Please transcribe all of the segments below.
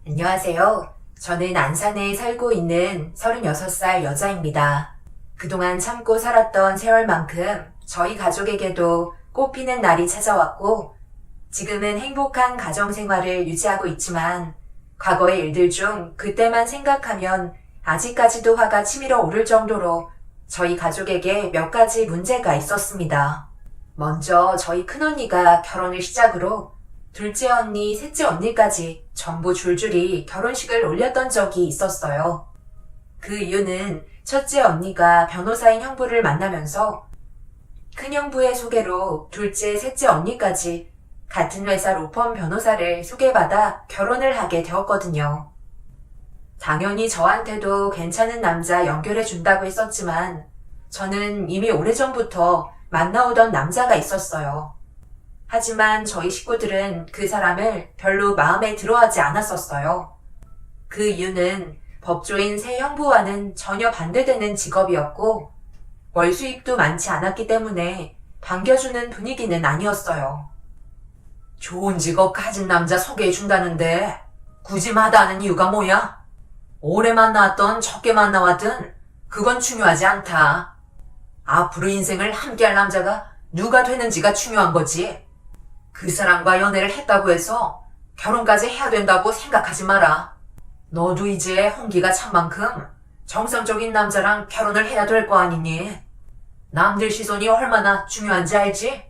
안녕하세요. 저는 안산에 살고 있는 36살 여자입니다. 그동안 참고 살았던 세월만큼 저희 가족에게도 꽃피는 날이 찾아왔고 지금은 행복한 가정생활을 유지하고 있지만 과거의 일들 중 그때만 생각하면 아직까지도 화가 치밀어 오를 정도로 저희 가족에게 몇 가지 문제가 있었습니다. 먼저 저희 큰언니가 결혼을 시작으로 둘째 언니, 셋째 언니까지 전부 줄줄이 결혼식을 올렸던 적이 있었어요. 그 이유는 첫째 언니가 변호사인 형부를 만나면서 큰형부의 소개로 둘째, 셋째 언니까지 같은 회사 로펌 변호사를 소개받아 결혼을 하게 되었거든요. 당연히 저한테도 괜찮은 남자 연결해 준다고 했었지만 저는 이미 오래전부터 만나오던 남자가 있었어요. 하지만 저희 식구들은 그 사람을 별로 마음에 들어하지 않았었어요. 그 이유는 법조인 새 형부와는 전혀 반대되는 직업이었고 월 수입도 많지 않았기 때문에 반겨주는 분위기는 아니었어요. 좋은 직업 가진 남자 소개해준다는데 굳이 마다하는 이유가 뭐야? 오래 만나왔던 적게 만나왔든 그건 중요하지 않다. 앞으로 인생을 함께할 남자가 누가 되는지가 중요한 거지. 그 사람과 연애를 했다고 해서 결혼까지 해야 된다고 생각하지 마라. 너도 이제 홍기가 찬 만큼 정상적인 남자랑 결혼을 해야 될 거 아니니? 남들 시선이 얼마나 중요한지 알지?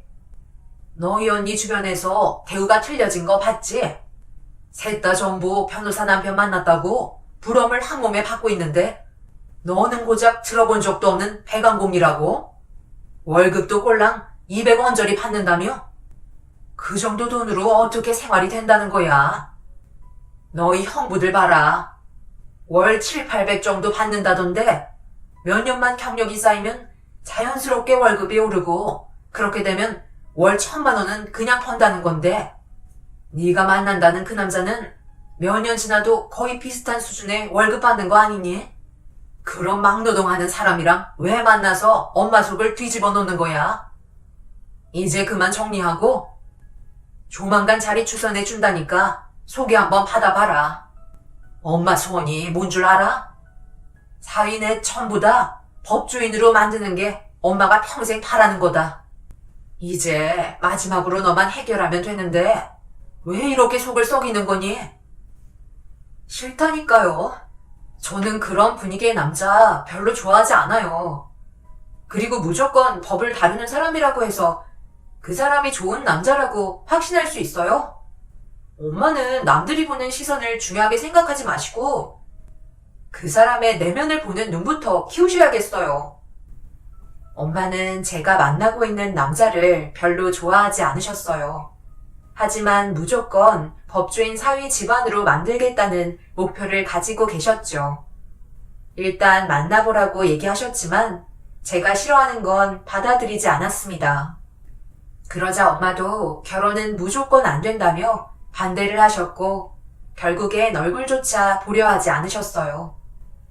너희 언니 주변에서 대우가 틀려진 거 봤지? 셋 다 전부 변호사 남편 만났다고 부러움을 한 몸에 받고 있는데 너는 고작 들어본 적도 없는 배관공이라고? 월급도 꼴랑 200원짜리 받는다며? 그 정도 돈으로 어떻게 생활이 된다는 거야? 너희 형부들 봐라. 월 7, 800 정도 받는다던데 몇 년만 경력이 쌓이면 자연스럽게 월급이 오르고 그렇게 되면 월 1000만 원은 그냥 펀다는 건데 네가 만난다는 그 남자는 몇 년 지나도 거의 비슷한 수준의 월급 받는 거 아니니? 그런 막노동하는 사람이랑 왜 만나서 엄마 속을 뒤집어 놓는 거야? 이제 그만 정리하고 조만간 자리 추선해 준다니까 소개 한번 받아봐라. 엄마 소원이 뭔 줄 알아? 사위네 전부 다 법조인으로 만드는 게 엄마가 평생 바라는 거다. 이제 마지막으로 너만 해결하면 되는데 왜 이렇게 속을 썩이는 거니? 싫다니까요. 저는 그런 분위기의 남자 별로 좋아하지 않아요. 그리고 무조건 법을 다루는 사람이라고 해서 그 사람이 좋은 남자라고 확신할 수 있어요? 엄마는 남들이 보는 시선을 중요하게 생각하지 마시고 그 사람의 내면을 보는 눈부터 키우셔야겠어요. 엄마는 제가 만나고 있는 남자를 별로 좋아하지 않으셨어요. 하지만 무조건 법조인 사위 집안으로 만들겠다는 목표를 가지고 계셨죠. 일단 만나보라고 얘기하셨지만 제가 싫어하는 건 받아들이지 않았습니다. 그러자 엄마도 결혼은 무조건 안 된다며 반대를 하셨고 결국엔 얼굴조차 보려 하지 않으셨어요.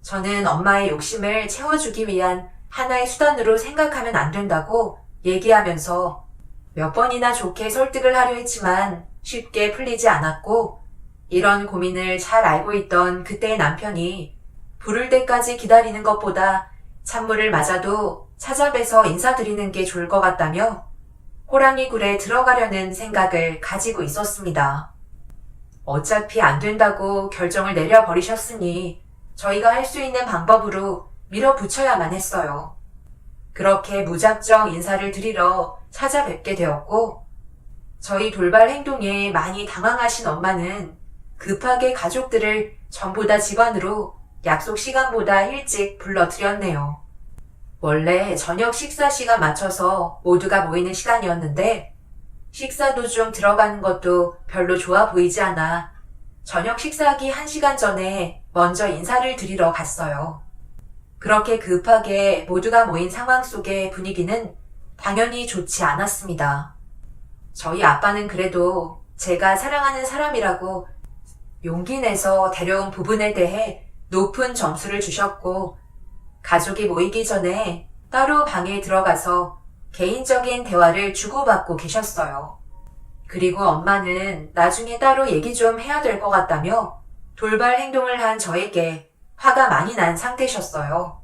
저는 엄마의 욕심을 채워주기 위한 하나의 수단으로 생각하면 안 된다고 얘기하면서 몇 번이나 좋게 설득을 하려 했지만 쉽게 풀리지 않았고 이런 고민을 잘 알고 있던 그때의 남편이 부를 때까지 기다리는 것보다 찬물을 맞아도 찾아뵈서 인사드리는 게 좋을 것 같다며 호랑이 굴에 들어가려는 생각을 가지고 있었습니다. 어차피 안 된다고 결정을 내려버리셨으니 저희가 할 수 있는 방법으로 밀어붙여야만 했어요. 그렇게 무작정 인사를 드리러 찾아뵙게 되었고 저희 돌발 행동에 많이 당황하신 엄마는 급하게 가족들을 전부 다 집안으로 약속 시간보다 일찍 불러드렸네요. 원래 저녁 식사 시간 맞춰서 모두가 모이는 시간이었는데 식사 도중 들어가는 것도 별로 좋아 보이지 않아 저녁 식사하기 1시간 전에 먼저 인사를 드리러 갔어요. 그렇게 급하게 모두가 모인 상황 속의 분위기는 당연히 좋지 않았습니다. 저희 아빠는 그래도 제가 사랑하는 사람이라고 용기 내서 데려온 부분에 대해 높은 점수를 주셨고 가족이 모이기 전에 따로 방에 들어가서 개인적인 대화를 주고받고 계셨어요. 그리고 엄마는 나중에 따로 얘기 좀 해야 될 것 같다며 돌발 행동을 한 저에게 화가 많이 난 상태셨어요.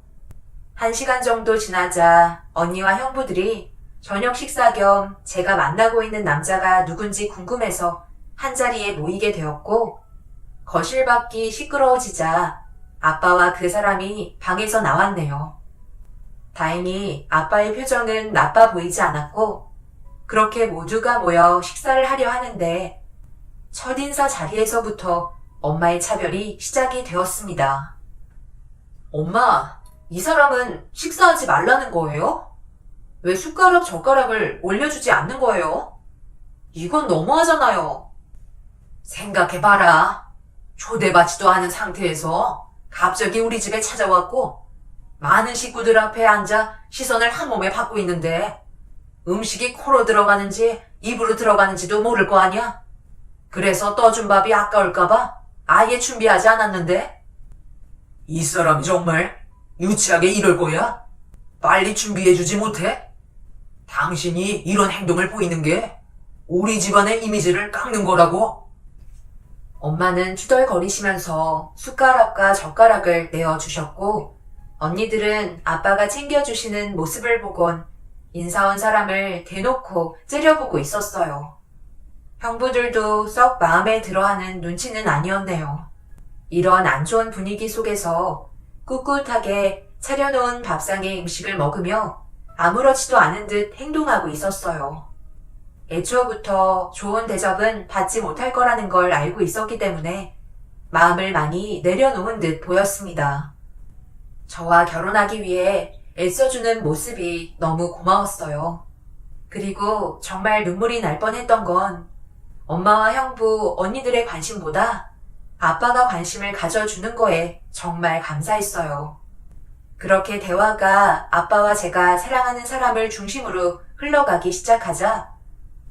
1시간 정도 지나자 언니와 형부들이 저녁 식사 겸 제가 만나고 있는 남자가 누군지 궁금해서 한자리에 모이게 되었고, 거실 밖이 시끄러워지자 아빠와 그 사람이 방에서 나왔네요. 다행히 아빠의 표정은 나빠 보이지 않았고, 그렇게 모두가 모여 식사를 하려 하는데 첫인사 자리에서부터 엄마의 차별이 시작이 되었습니다. 엄마, 이 사람은 식사하지 말라는 거예요? 왜 숟가락 젓가락을 올려주지 않는 거예요? 이건 너무하잖아요. 생각해봐라. 초대받지도 않은 상태에서 갑자기 우리 집에 찾아왔고 많은 식구들 앞에 앉아 시선을 한 몸에 받고 있는데 음식이 코로 들어가는지 입으로 들어가는지도 모를 거 아니야? 그래서 떠준 밥이 아까울까봐 아예 준비하지 않았는데? 이 사람이 정말 유치하게 이럴 거야? 빨리 준비해주지 못해? 당신이 이런 행동을 보이는 게 우리 집안의 이미지를 깎는 거라고? 엄마는 투덜거리시면서 숟가락과 젓가락을 내어주셨고, 언니들은 아빠가 챙겨주시는 모습을 보곤 인사 온 사람을 대놓고 째려보고 있었어요. 형부들도 썩 마음에 들어하는 눈치는 아니었네요. 이런 안 좋은 분위기 속에서 꿋꿋하게 차려놓은 밥상의 음식을 먹으며 아무렇지도 않은 듯 행동하고 있었어요. 애초부터 좋은 대접은 받지 못할 거라는 걸 알고 있었기 때문에 마음을 많이 내려놓은 듯 보였습니다. 저와 결혼하기 위해 애써주는 모습이 너무 고마웠어요. 그리고 정말 눈물이 날 뻔했던 건 엄마와 형부, 언니들의 관심보다 아빠가 관심을 가져주는 거에 정말 감사했어요. 그렇게 대화가 아빠와 제가 사랑하는 사람을 중심으로 흘러가기 시작하자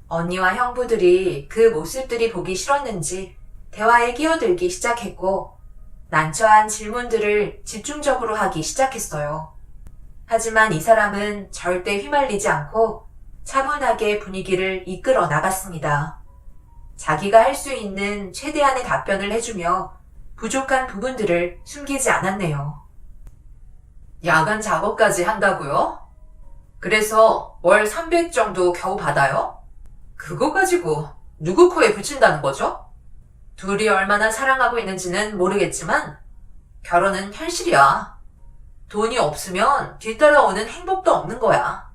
언니와 형부들이 그 모습들이 보기 싫었는지 대화에 끼어들기 시작했고 난처한 질문들을 집중적으로 하기 시작했어요. 하지만 이 사람은 절대 휘말리지 않고 차분하게 분위기를 이끌어 나갔습니다. 자기가 할 수 있는 최대한의 답변을 해주며 부족한 부분들을 숨기지 않았네요. 야간 작업까지 한다고요? 그래서 월 300 정도 겨우 받아요? 그거 가지고 누구 코에 붙인다는 거죠? 둘이 얼마나 사랑하고 있는지는 모르겠지만 결혼은 현실이야. 돈이 없으면 뒤따라오는 행복도 없는 거야.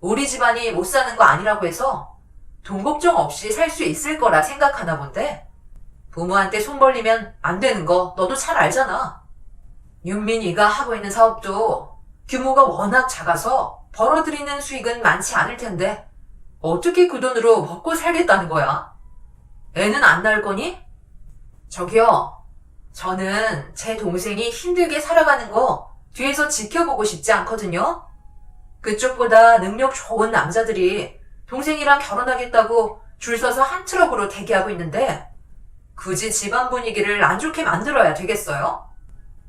우리 집안이 못 사는 거 아니라고 해서 돈 걱정 없이 살 수 있을 거라 생각하나 본데 부모한테 손 벌리면 안 되는 거 너도 잘 알잖아. 윤민이가 하고 있는 사업도 규모가 워낙 작아서 벌어들이는 수익은 많지 않을 텐데 어떻게 그 돈으로 먹고 살겠다는 거야? 애는 안 낳을 거니? 저기요, 저는 제 동생이 힘들게 살아가는 거 뒤에서 지켜보고 싶지 않거든요? 그쪽보다 능력 좋은 남자들이 동생이랑 결혼하겠다고 줄 서서 한 트럭으로 대기하고 있는데 굳이 집안 분위기를 안 좋게 만들어야 되겠어요?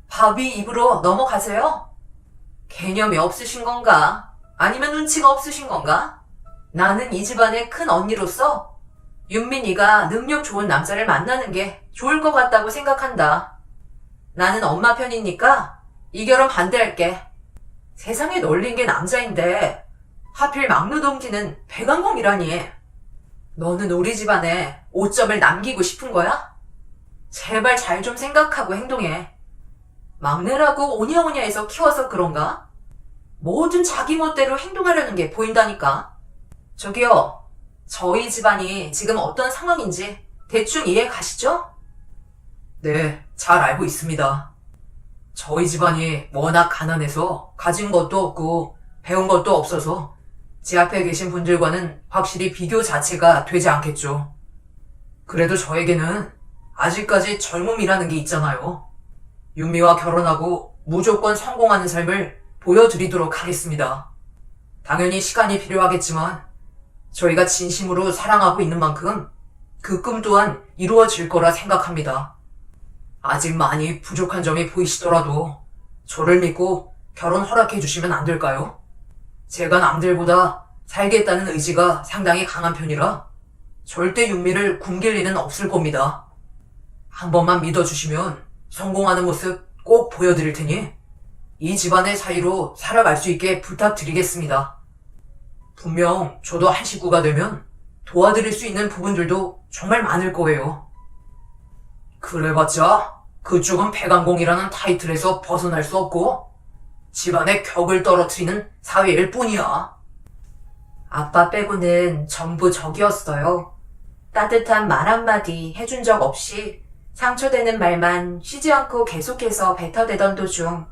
밥이 입으로 넘어가세요? 개념이 없으신 건가? 아니면 눈치가 없으신 건가? 나는 이 집안의 큰 언니로서 윤민이가 능력 좋은 남자를 만나는 게 좋을 것 같다고 생각한다. 나는 엄마 편이니까 이 결혼 반대할게. 세상에 널린 게 남자인데 하필 막루동기는 배강공이라니. 너는 우리 집안에 오점을 남기고 싶은 거야? 제발 잘 좀 생각하고 행동해. 막내라고 오냐오냐해서 키워서 그런가? 뭐든 자기 멋대로 행동하려는 게 보인다니까. 저기요, 저희 집안이 지금 어떤 상황인지 대충 이해 가시죠? 네, 잘 알고 있습니다. 저희 집안이 워낙 가난해서 가진 것도 없고 배운 것도 없어서 제 앞에 계신 분들과는 확실히 비교 자체가 되지 않겠죠. 그래도 저에게는 아직까지 젊음이라는 게 있잖아요. 윤미와 결혼하고 무조건 성공하는 삶을 보여드리도록 하겠습니다. 당연히 시간이 필요하겠지만 저희가 진심으로 사랑하고 있는 만큼 그 꿈 또한 이루어질 거라 생각합니다. 아직 많이 부족한 점이 보이시더라도 저를 믿고 결혼 허락해 주시면 안 될까요? 제가 남들보다 살겠다는 의지가 상당히 강한 편이라 절대 윤미를 굶길 리는 없을 겁니다. 한 번만 믿어주시면 성공하는 모습 꼭 보여드릴 테니 이 집안의 사이로 살아갈 수 있게 부탁드리겠습니다. 분명 저도 한 식구가 되면 도와드릴 수 있는 부분들도 정말 많을 거예요. 그래봤자 그쪽은 백안공이라는 타이틀에서 벗어날 수 없고 집안의 격을 떨어뜨리는 사회일 뿐이야. 아빠 빼고는 전부 적이었어요. 따뜻한 말 한마디 해준 적 없이 상처되는 말만 쉬지 않고 계속해서 뱉어대던 도중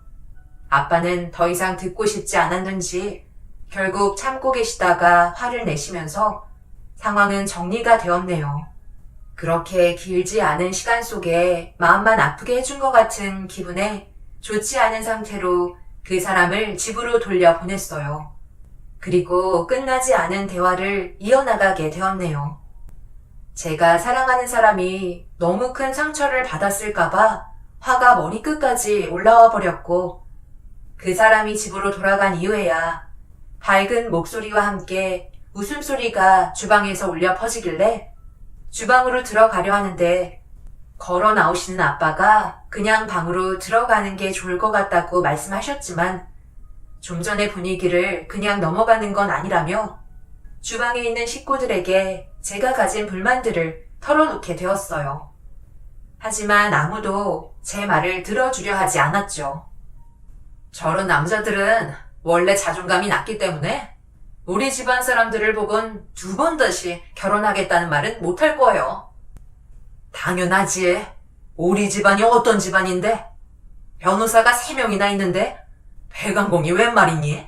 아빠는 더 이상 듣고 싶지 않았는지 결국 참고 계시다가 화를 내시면서 상황은 정리가 되었네요. 그렇게 길지 않은 시간 속에 마음만 아프게 해준 것 같은 기분에 좋지 않은 상태로 그 사람을 집으로 돌려보냈어요. 그리고 끝나지 않은 대화를 이어나가게 되었네요. 제가 사랑하는 사람이 너무 큰 상처를 받았을까봐 화가 머리끝까지 올라와 버렸고 그 사람이 집으로 돌아간 이후에야 밝은 목소리와 함께 웃음소리가 주방에서 울려 퍼지길래 주방으로 들어가려 하는데 걸어 나오시는 아빠가 그냥 방으로 들어가는 게 좋을 것 같다고 말씀하셨지만 좀 전의 분위기를 그냥 넘어가는 건 아니라며 주방에 있는 식구들에게 제가 가진 불만들을 털어놓게 되었어요. 하지만 아무도 제 말을 들어주려 하지 않았죠. 저런 남자들은 원래 자존감이 낮기 때문에 우리 집안 사람들을 보곤 두 번 다시 결혼하겠다는 말은 못할 거예요. 당연하지. 우리 집안이 어떤 집안인데? 변호사가 3명이나 있는데 백안공이 웬 말이니?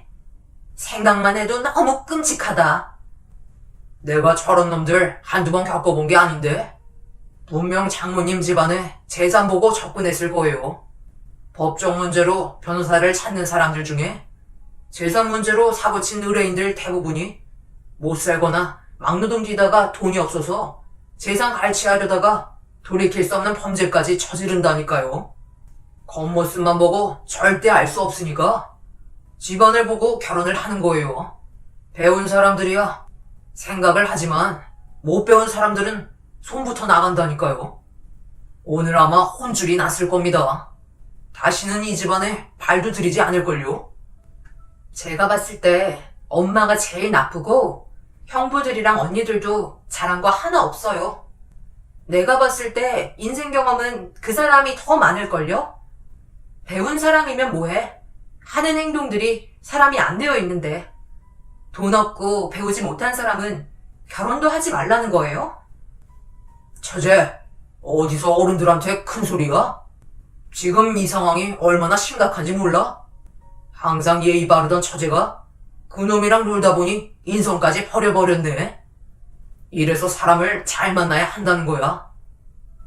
생각만 해도 너무 끔찍하다. 내가 저런 놈들 한두 번 겪어본 게 아닌데 분명 장모님 집안에 재산 보고 접근했을 거예요. 법적 문제로 변호사를 찾는 사람들 중에 재산 문제로 사고친 의뢰인들 대부분이 못 살거나 막노동 뛰다가 돈이 없어서 재산 갈취하려다가 돌이킬 수 없는 범죄까지 저지른다니까요. 겉모습만 보고 절대 알 수 없으니까 집안을 보고 결혼을 하는 거예요. 배운 사람들이야 생각을 하지만 못 배운 사람들은 손부터 나간다니까요. 오늘 아마 혼쭐이 났을 겁니다. 다시는 이 집안에 발도 들이지 않을걸요. 제가 봤을 때 엄마가 제일 나쁘고 형부들이랑 언니들도 잘한 거 하나 없어요. 내가 봤을 때 인생 경험은 그 사람이 더 많을걸요? 배운 사람이면 뭐해? 하는 행동들이 사람이 안 되어 있는데 돈 없고 배우지 못한 사람은 결혼도 하지 말라는 거예요? 처제, 어디서 어른들한테 큰 소리가? 지금 이 상황이 얼마나 심각한지 몰라? 항상 예의 바르던 처제가 그놈이랑 놀다 보니 인성까지 버려버렸네. 이래서 사람을 잘 만나야 한다는 거야.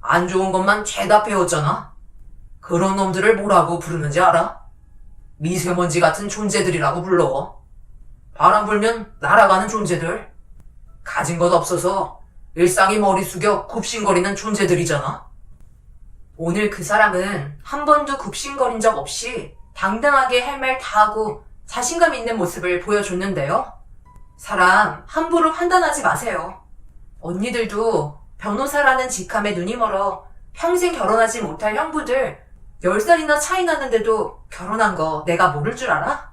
안 좋은 것만 죄다 배웠잖아. 그런 놈들을 뭐라고 부르는지 알아? 미세먼지 같은 존재들이라고 불러. 바람 불면 날아가는 존재들. 가진 것 없어서 일상이 머리 숙여 굽신거리는 존재들이잖아. 오늘 그 사람은 한 번도 굽신거린 적 없이 당당하게 할 말 다 하고 자신감 있는 모습을 보여줬는데요. 사람 함부로 판단하지 마세요. 언니들도 변호사라는 직함에 눈이 멀어 평생 결혼하지 못할 형부들 10살이나 차이 나는데도 결혼한 거 내가 모를 줄 알아?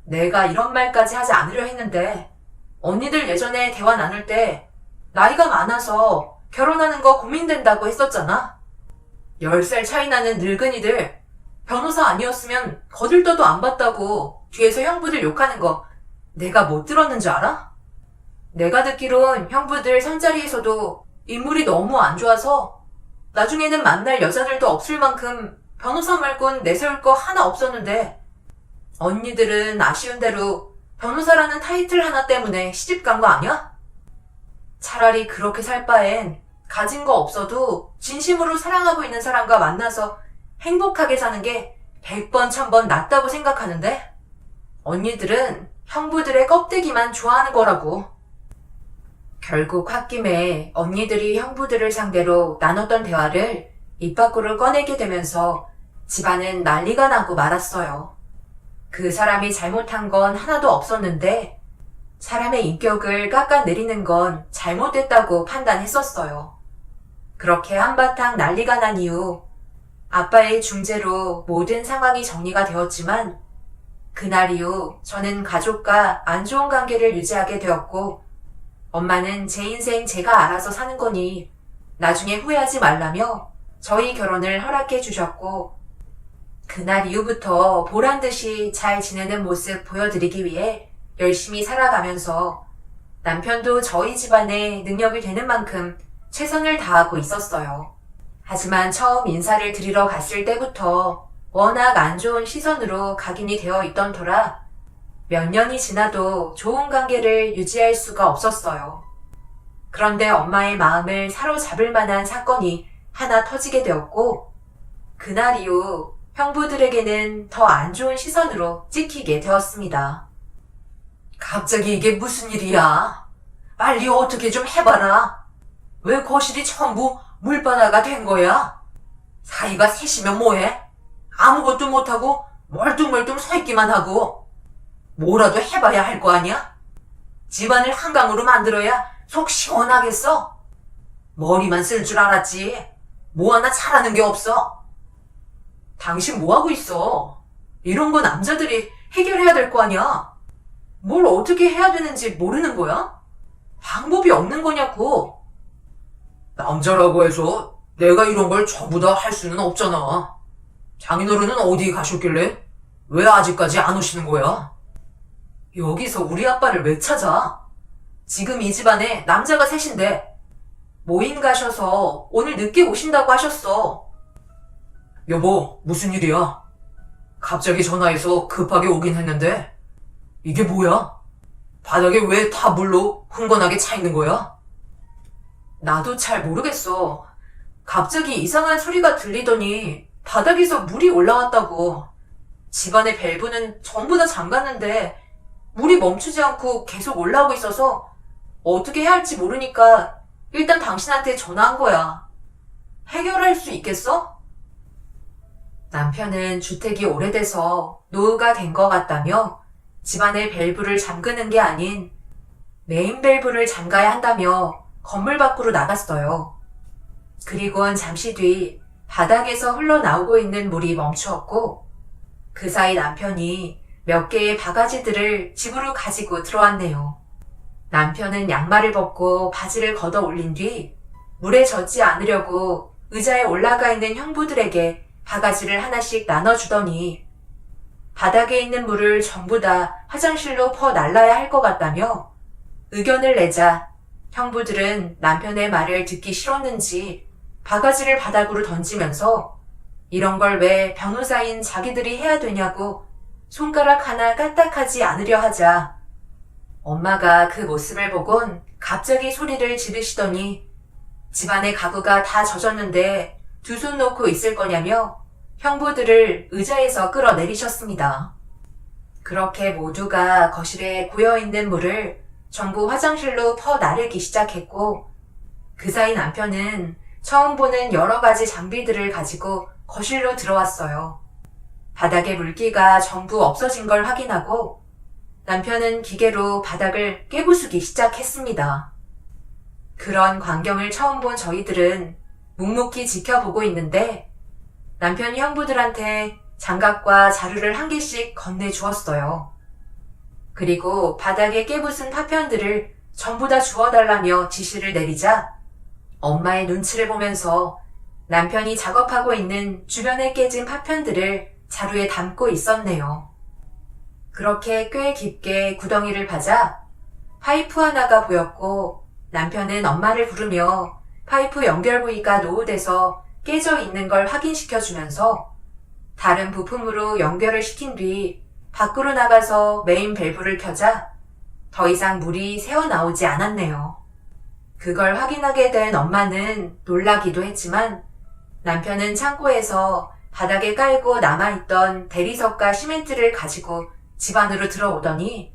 내가 이런 말까지 하지 않으려 했는데 언니들 예전에 대화 나눌 때 나이가 많아서 결혼하는 거 고민된다고 했었잖아. 10살 차이 나는 늙은이들 변호사 아니었으면 거들떠도 안 봤다고 뒤에서 형부들 욕하는 거 내가 못 들었는 줄 알아? 내가 듣기론 형부들 선자리에서도 인물이 너무 안 좋아서 나중에는 만날 여자들도 없을 만큼 변호사 말곤 내세울 거 하나 없었는데 언니들은 아쉬운 대로 변호사라는 타이틀 하나 때문에 시집 간 거 아니야? 차라리 그렇게 살 바엔 가진 거 없어도 진심으로 사랑하고 있는 사람과 만나서 행복하게 사는 게 100번 1000번 낫다고 생각하는데 언니들은 형부들의 껍데기만 좋아하는 거라고. 결국 홧김에 언니들이 형부들을 상대로 나눴던 대화를 입 밖으로 꺼내게 되면서 집안은 난리가 나고 말았어요. 그 사람이 잘못한 건 하나도 없었는데 사람의 인격을 깎아내리는 건 잘못됐다고 판단했었어요. 그렇게 한바탕 난리가 난 이후 아빠의 중재로 모든 상황이 정리가 되었지만 그날 이후 저는 가족과 안 좋은 관계를 유지하게 되었고 엄마는 제 인생 제가 알아서 사는 거니 나중에 후회하지 말라며 저희 결혼을 허락해 주셨고 그날 이후부터 보란 듯이 잘 지내는 모습 보여드리기 위해 열심히 살아가면서 남편도 저희 집안에 능력이 되는 만큼 최선을 다하고 있었어요. 하지만 처음 인사를 드리러 갔을 때부터 워낙 안 좋은 시선으로 각인이 되어 있던 터라 몇 년이 지나도 좋은 관계를 유지할 수가 없었어요. 그런데 엄마의 마음을 사로잡을 만한 사건이 하나 터지게 되었고 그날 이후 형부들에게는 더 안 좋은 시선으로 찍히게 되었습니다. 갑자기 이게 무슨 일이야? 빨리 어떻게 좀 해봐라. 왜 거실이 전부 물바다가 된 거야? 사이가 셋이면 뭐해? 아무것도 못하고 멀뚱멀뚱 서 있기만 하고 뭐라도 해봐야 할 거 아니야? 집안을 한강으로 만들어야 속 시원하겠어? 머리만 쓸 줄 알았지. 뭐 하나 잘하는 게 없어. 당신 뭐하고 있어? 이런 거 남자들이 해결해야 될 거 아니야? 뭘 어떻게 해야 되는지 모르는 거야? 방법이 없는 거냐고. 남자라고 해서 내가 이런 걸 전부 다 할 수는 없잖아. 장인어른은 어디 가셨길래? 왜 아직까지 안 오시는 거야? 여기서 우리 아빠를 왜 찾아? 지금 이 집안에 남자가 셋인데 모임 가셔서 오늘 늦게 오신다고 하셨어. 여보, 무슨 일이야? 갑자기 전화해서 급하게 오긴 했는데 이게 뭐야? 바닥에 왜 다 물로 흥건하게 차 있는 거야? 나도 잘 모르겠어. 갑자기 이상한 소리가 들리더니 바닥에서 물이 올라왔다고. 집안의 밸브는 전부 다 잠갔는데 물이 멈추지 않고 계속 올라오고 있어서 어떻게 해야 할지 모르니까 일단 당신한테 전화한 거야. 해결할 수 있겠어? 남편은 주택이 오래돼서 노후가 된 것 같다며 집안의 밸브를 잠그는 게 아닌 메인 밸브를 잠가야 한다며 건물 밖으로 나갔어요. 그리고는 잠시 뒤 바닥에서 흘러나오고 있는 물이 멈추었고 그 사이 남편이 몇 개의 바가지들을 집으로 가지고 들어왔네요. 남편은 양말을 벗고 바지를 걷어 올린 뒤 물에 젖지 않으려고 의자에 올라가 있는 형부들에게 바가지를 하나씩 나눠주더니 바닥에 있는 물을 전부 다 화장실로 퍼 날라야 할 것 같다며 의견을 내자 형부들은 남편의 말을 듣기 싫었는지 바가지를 바닥으로 던지면서 이런 걸 왜 변호사인 자기들이 해야 되냐고 손가락 하나 까딱하지 않으려 하자 엄마가 그 모습을 보곤 갑자기 소리를 지르시더니 집안의 가구가 다 젖었는데 두 손 놓고 있을 거냐며 형부들을 의자에서 끌어내리셨습니다. 그렇게 모두가 거실에 고여있는 물을 전부 화장실로 퍼 나르기 시작했고 그 사이 남편은 처음 보는 여러 가지 장비들을 가지고 거실로 들어왔어요. 바닥에 물기가 전부 없어진 걸 확인하고 남편은 기계로 바닥을 깨부수기 시작했습니다. 그런 광경을 처음 본 저희들은 묵묵히 지켜보고 있는데 남편이 형부들한테 장갑과 자루를 한 개씩 건네주었어요. 그리고 바닥에 깨부순 파편들을 전부 다 주워달라며 지시를 내리자 엄마의 눈치를 보면서 남편이 작업하고 있는 주변에 깨진 파편들을 자루에 담고 있었네요. 그렇게 꽤 깊게 구덩이를 파자 파이프 하나가 보였고 남편은 엄마를 부르며 파이프 연결 부위가 노후돼서 깨져 있는 걸 확인시켜주면서 다른 부품으로 연결을 시킨 뒤 밖으로 나가서 메인 밸브를 켜자 더 이상 물이 새어나오지 않았네요. 그걸 확인하게 된 엄마는 놀라기도 했지만 남편은 창고에서 바닥에 깔고 남아있던 대리석과 시멘트를 가지고 집 안으로 들어오더니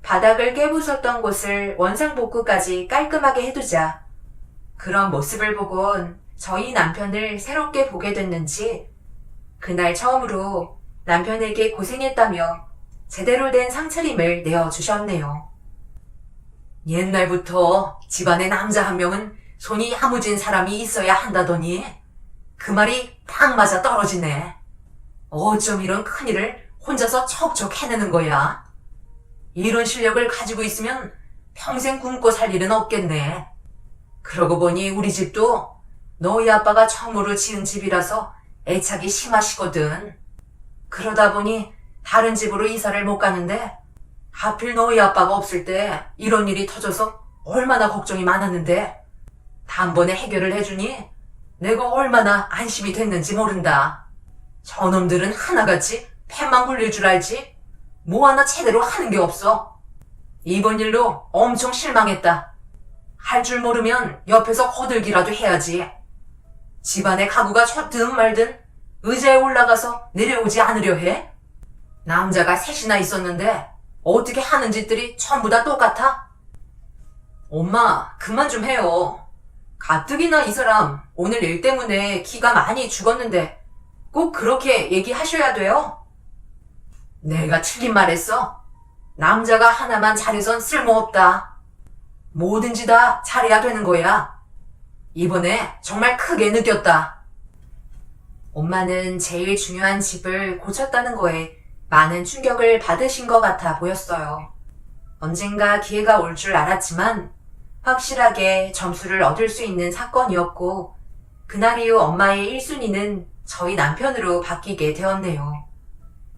바닥을 깨부쉈던 곳을 원상복구까지 깔끔하게 해두자 그런 모습을 보곤 저희 남편을 새롭게 보게 됐는지 그날 처음으로 남편에게 고생했다며 제대로 된 상차림을 내어주셨네요. 옛날부터 집안에 남자 한 명은 손이 야무진 사람이 있어야 한다더니 그 말이 딱 맞아 떨어지네. 어쩜 이런 큰일을 혼자서 척척 해내는 거야. 이런 실력을 가지고 있으면 평생 굶고 살 일은 없겠네. 그러고 보니 우리 집도 너희 아빠가 처음으로 지은 집이라서 애착이 심하시거든. 그러다 보니 다른 집으로 이사를 못 가는데 하필 너희 아빠가 없을 때 이런 일이 터져서 얼마나 걱정이 많았는데 단번에 해결을 해주니 내가 얼마나 안심이 됐는지 모른다. 저놈들은 하나같이 팻만 굴릴 줄 알지 뭐 하나 제대로 하는 게 없어. 이번 일로 엄청 실망했다. 할 줄 모르면 옆에서 거들기라도 해야지. 집안의 가구가 쳤든 말든 의자에 올라가서 내려오지 않으려 해? 남자가 셋이나 있었는데 어떻게 하는 짓들이 전부 다 똑같아? 엄마, 그만 좀 해요. 가뜩이나 이 사람 오늘 일 때문에 기가 많이 죽었는데 꼭 그렇게 얘기하셔야 돼요? 내가 틀린 말 했어? 남자가 하나만 잘해선 쓸모없다. 뭐든지 다 잘해야 되는 거야. 이번에 정말 크게 느꼈다. 엄마는 제일 중요한 집을 고쳤다는 거에 많은 충격을 받으신 것 같아 보였어요. 언젠가 기회가 올 줄 알았지만 확실하게 점수를 얻을 수 있는 사건이었고 그날 이후 엄마의 1순위는 저희 남편으로 바뀌게 되었네요.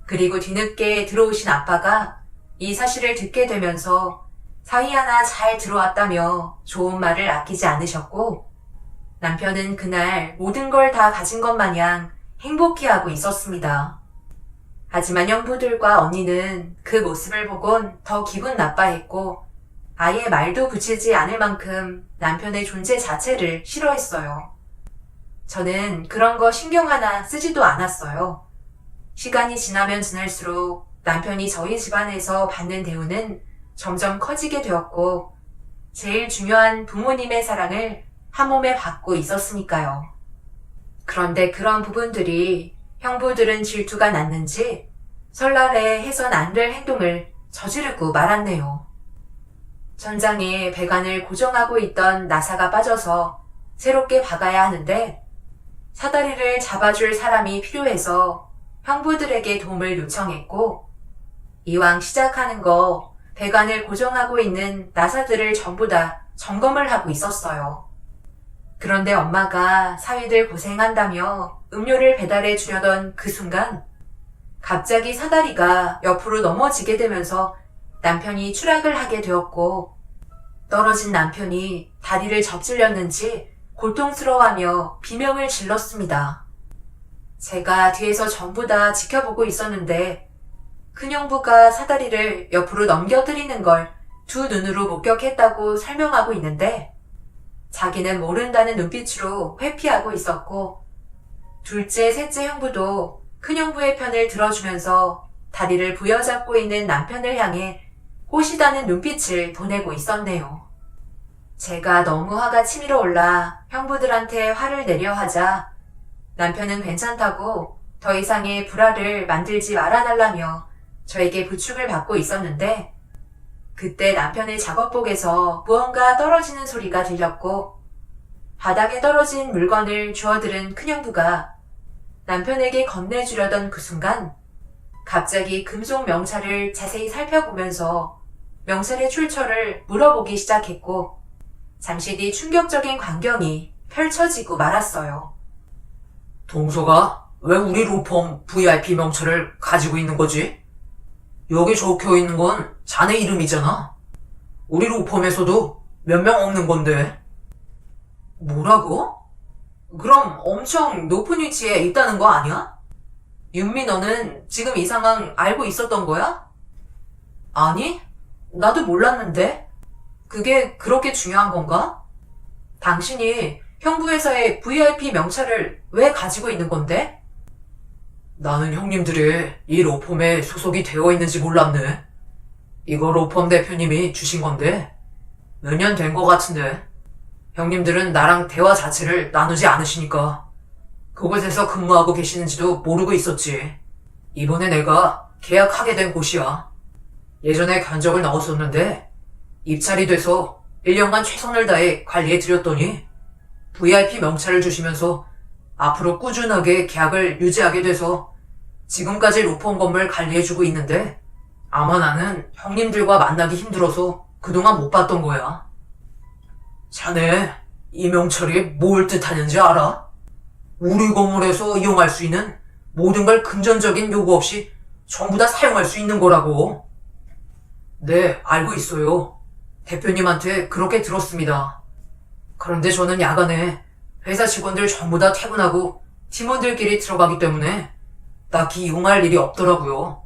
그리고 뒤늦게 들어오신 아빠가 이 사실을 듣게 되면서 사위 하나 잘 들어왔다며 좋은 말을 아끼지 않으셨고 남편은 그날 모든 걸 다 가진 것 마냥 행복해하고 있었습니다. 하지만 형부들과 언니는 그 모습을 보곤 더 기분 나빠했고 아예 말도 붙이지 않을 만큼 남편의 존재 자체를 싫어했어요. 저는 그런 거 신경 하나 쓰지도 않았어요. 시간이 지나면 지날수록 남편이 저희 집안에서 받는 대우는 점점 커지게 되었고 제일 중요한 부모님의 사랑을 한 몸에 받고 있었으니까요. 그런데 그런 부분들이 형부들은 질투가 났는지 설날에 해선 안 될 행동을 저지르고 말았네요. 천장에 배관을 고정하고 있던 나사가 빠져서 새롭게 박아야 하는데 사다리를 잡아줄 사람이 필요해서 형부들에게 도움을 요청했고 이왕 시작하는 거 배관을 고정하고 있는 나사들을 전부 다 점검을 하고 있었어요. 그런데 엄마가 사위들 고생한다며 음료를 배달해 주려던 그 순간 갑자기 사다리가 옆으로 넘어지게 되면서 남편이 추락을 하게 되었고 떨어진 남편이 다리를 접질렸는지 고통스러워하며 비명을 질렀습니다. 제가 뒤에서 전부 다 지켜보고 있었는데 큰형부가 사다리를 옆으로 넘겨뜨리는 걸 두 눈으로 목격했다고 설명하고 있는데 자기는 모른다는 눈빛으로 회피하고 있었고 둘째, 셋째 형부도 큰형부의 편을 들어주면서 다리를 부여잡고 있는 남편을 향해 꼬시다는 눈빛을 보내고 있었네요. 제가 너무 화가 치밀어 올라 형부들한테 화를 내려 하자 남편은 괜찮다고 더 이상의 불화를 만들지 말아달라며 저에게 부축을 받고 있었는데 그때 남편의 작업복에서 무언가 떨어지는 소리가 들렸고 바닥에 떨어진 물건을 주워들은 큰형부가 남편에게 건네주려던 그 순간 갑자기 금속 명찰을 자세히 살펴보면서 명찰의 출처를 물어보기 시작했고 잠시 뒤 충격적인 광경이 펼쳐지고 말았어요. 동서가 왜 우리 로펌 VIP 명찰을 가지고 있는 거지? 여기 적혀 있는 건 자네 이름이잖아. 우리 로펌에서도 몇 명 없는 건데. 뭐라고? 그럼 엄청 높은 위치에 있다는 거 아니야? 윤미 너는 지금 이 상황 알고 있었던 거야? 아니, 나도 몰랐는데. 그게 그렇게 중요한 건가? 당신이 형부회사의 VIP 명찰을 왜 가지고 있는 건데? 나는 형님들이 이 로펌에 소속이 되어 있는지 몰랐네. 이거 로펌 대표님이 주신 건데 몇 년 된 거 같은데 형님들은 나랑 대화 자체를 나누지 않으시니까 그곳에서 근무하고 계시는지도 모르고 있었지. 이번에 내가 계약하게 된 곳이야. 예전에 견적을 넣었었는데 입찰이 돼서 1년간 최선을 다해 관리해드렸더니 VIP 명찰을 주시면서 앞으로 꾸준하게 계약을 유지하게 돼서 지금까지 로펌 건물 관리해주고 있는데 아마 나는 형님들과 만나기 힘들어서 그동안 못 봤던 거야. 자네, 이 명찰이 뭘 뜻하는지 알아? 우리 건물에서 이용할 수 있는 모든 걸 금전적인 요구 없이 전부 다 사용할 수 있는 거라고. 네, 알고 있어요. 대표님한테 그렇게 들었습니다. 그런데 저는 야간에 회사 직원들 전부 다 퇴근하고 팀원들끼리 들어가기 때문에 딱히 이용할 일이 없더라고요.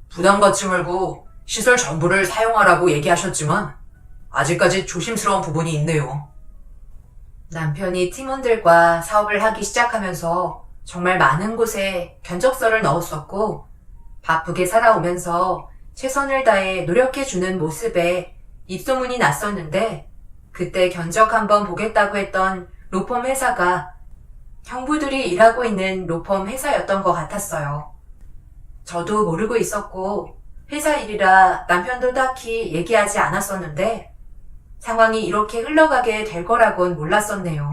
부담 갖지 말고 시설 전부를 사용하라고 얘기하셨지만 아직까지 조심스러운 부분이 있네요. 남편이 팀원들과 사업을 하기 시작하면서 정말 많은 곳에 견적서를 넣었었고 바쁘게 살아오면서 최선을 다해 노력해주는 모습에 입소문이 났었는데 그때 견적 한번 보겠다고 했던 로펌 회사가 형부들이 일하고 있는 로펌 회사였던 것 같았어요. 저도 모르고 있었고 회사 일이라 남편도 딱히 얘기하지 않았었는데 상황이 이렇게 흘러가게 될 거라곤 몰랐었네요.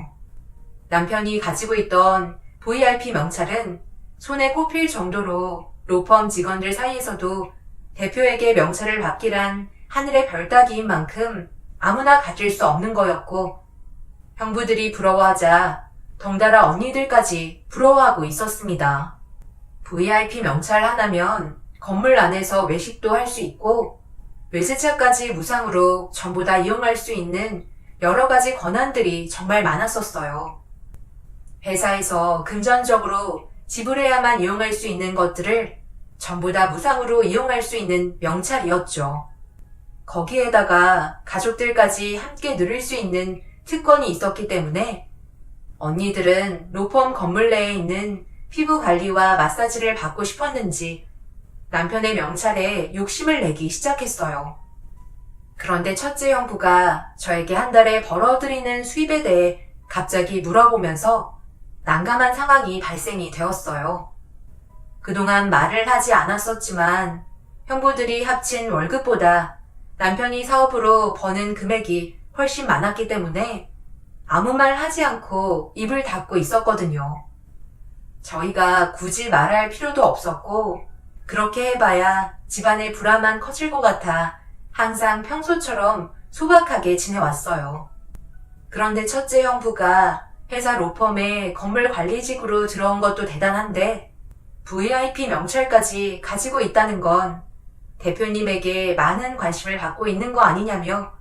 남편이 가지고 있던 VIP 명찰은 손에 꼽힐 정도로 로펌 직원들 사이에서도 대표에게 명찰을 받기란 하늘의 별 따기인 만큼 아무나 가질 수 없는 거였고 형부들이 부러워하자 덩달아 언니들까지 부러워하고 있었습니다. VIP 명찰 하나면 건물 안에서 외식도 할 수 있고 외제차까지 무상으로 전부 다 이용할 수 있는 여러 가지 권한들이 정말 많았었어요. 회사에서 금전적으로 지불해야만 이용할 수 있는 것들을 전부 다 무상으로 이용할 수 있는 명찰이었죠. 거기에다가 가족들까지 함께 누릴 수 있는 특권이 있었기 때문에 언니들은 로펌 건물 내에 있는 피부 관리와 마사지를 받고 싶었는지 남편의 명찰에 욕심을 내기 시작했어요. 그런데 첫째 형부가 저에게 한 달에 벌어들이는 수입에 대해 갑자기 물어보면서 난감한 상황이 발생이 되었어요. 그동안 말을 하지 않았었지만 형부들이 합친 월급보다 남편이 사업으로 버는 금액이 훨씬 많았기 때문에 아무 말 하지 않고 입을 닫고 있었거든요. 저희가 굳이 말할 필요도 없었고 그렇게 해봐야 집안의 불화만 커질 것 같아 항상 평소처럼 소박하게 지내왔어요. 그런데 첫째 형부가 회사 로펌에 건물 관리직으로 들어온 것도 대단한데 VIP 명찰까지 가지고 있다는 건 대표님에게 많은 관심을 받고 있는 거 아니냐며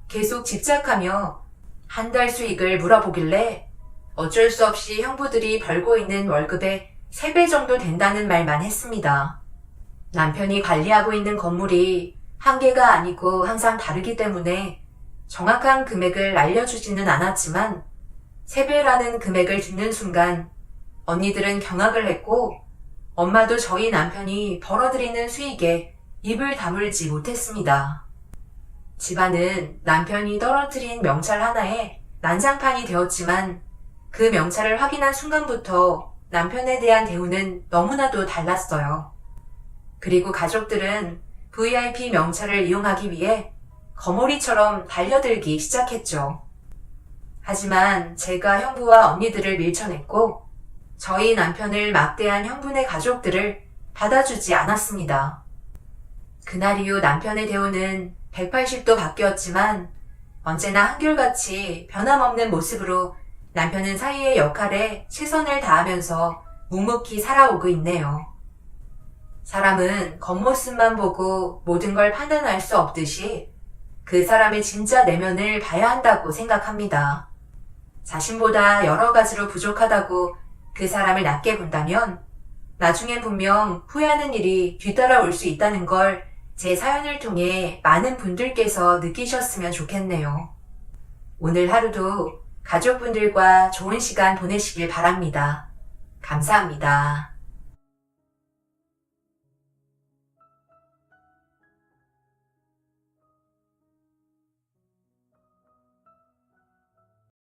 계속 집착하며 한 달 수익을 물어보길래 어쩔 수 없이 형부들이 벌고 있는 월급의 3배 정도 된다는 말만 했습니다. 남편이 관리하고 있는 건물이 한 개가 아니고 항상 다르기 때문에 정확한 금액을 알려주지는 않았지만 3배라는 금액을 듣는 순간 언니들은 경악을 했고 엄마도 저희 남편이 벌어들이는 수익에 입을 다물지 못했습니다. 집안은 남편이 떨어뜨린 명찰 하나에 난장판이 되었지만 그 명찰을 확인한 순간부터 남편에 대한 대우는 너무나도 달랐어요. 그리고 가족들은 VIP 명찰을 이용하기 위해 거머리처럼 달려들기 시작했죠. 하지만 제가 형부와 언니들을 밀쳐냈고 저희 남편을 막대한 형부네 가족들을 받아주지 않았습니다. 그날 이후 남편의 대우는 180도 바뀌었지만 언제나 한결같이 변함없는 모습으로 남편은 사위의 역할에 최선을 다하면서 묵묵히 살아오고 있네요. 사람은 겉모습만 보고 모든 걸 판단할 수 없듯이 그 사람의 진짜 내면을 봐야 한다고 생각합니다. 자신보다 여러 가지로 부족하다고 그 사람을 낮게 본다면 나중엔 분명 후회하는 일이 뒤따라올 수 있다는 걸 제 사연을 통해 많은 분들께서 느끼셨으면 좋겠네요. 오늘 하루도 가족분들과 좋은 시간 보내시길 바랍니다. 감사합니다.